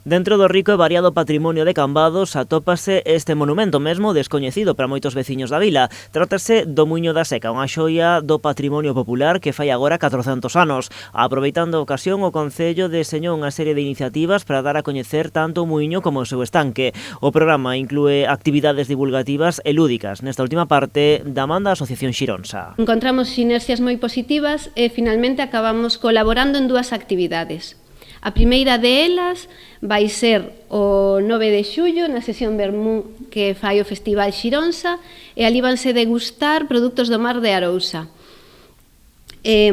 Dentro do rico e variado patrimonio de Cambados atópase este monumento mesmo descoñecido para moitos veciños da vila. Trátase do Muiño da Seca, unha xoia do patrimonio popular que fai agora 400 anos. Aproveitando a ocasión, o Concello deseñou unha serie de iniciativas para dar a coñecer tanto o muiño como o seu estanque. O programa inclúe actividades divulgativas e lúdicas. Nesta última parte da man da Asociación Xironsa. Encontramos sinerxias moi positivas e finalmente acabamos colaborando en dúas actividades. A primeira de elas vai ser o 9 de xullo na sesión Vermú que fai o Festival Xironsa e ali vanse degustar produtos do mar de Arousa.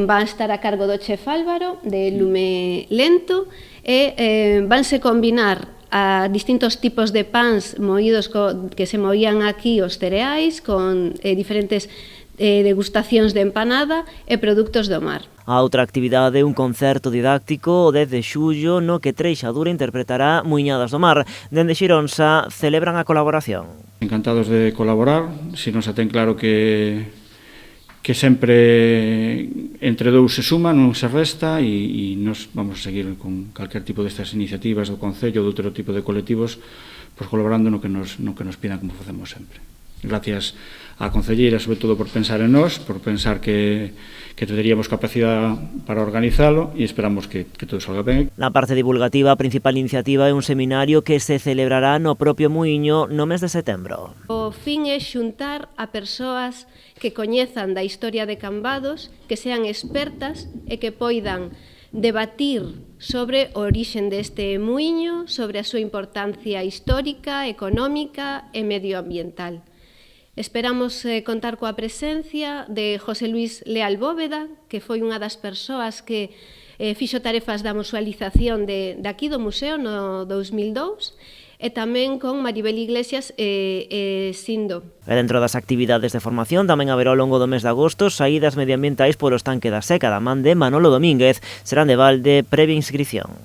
Van estar a cargo do chef Álvaro de Lume Lento e vanse combinar a distintos tipos de pans moídos que se moían aquí os cereais con diferentes degustacións de empanada e produtos do mar. A outra actividade é un concerto didáctico o 10 de xullo no que Treixadura interpretará Muiñadas do Mar. Dende Xironsa celebran a colaboración. Encantados de colaborar, Xironsa ten claro que sempre entre dous se suma, non se resta e nos vamos a seguir con calquer tipo destas iniciativas do Concello ou de outro tipo de colectivos colaborando no que nos pidan como facemos sempre. Gracias á Concelleira, sobre todo, por pensar en nós, por pensar que teríamos capacidade para organizalo e esperamos que todo salga ben. Na parte divulgativa, a principal iniciativa é un seminario que se celebrará no propio Muiño no mes de setembro. O fin é xuntar a persoas que coñezan da historia de Cambados, que sean expertas e que poidan debatir sobre o orixen deste muiño, sobre a súa importancia histórica, económica e medioambiental. Esperamos contar coa presencia de José Luis Leal Bóveda, que foi unha das persoas que fixo tarefas da musealización de aquí do museo no 2002, e tamén con Maribel Iglesias e Sindo. E dentro das actividades de formación tamén haberá ao longo do mes de agosto saídas medioambientais polo estanque da Seca da man de Manolo Domínguez. Serán de balde previa inscrición.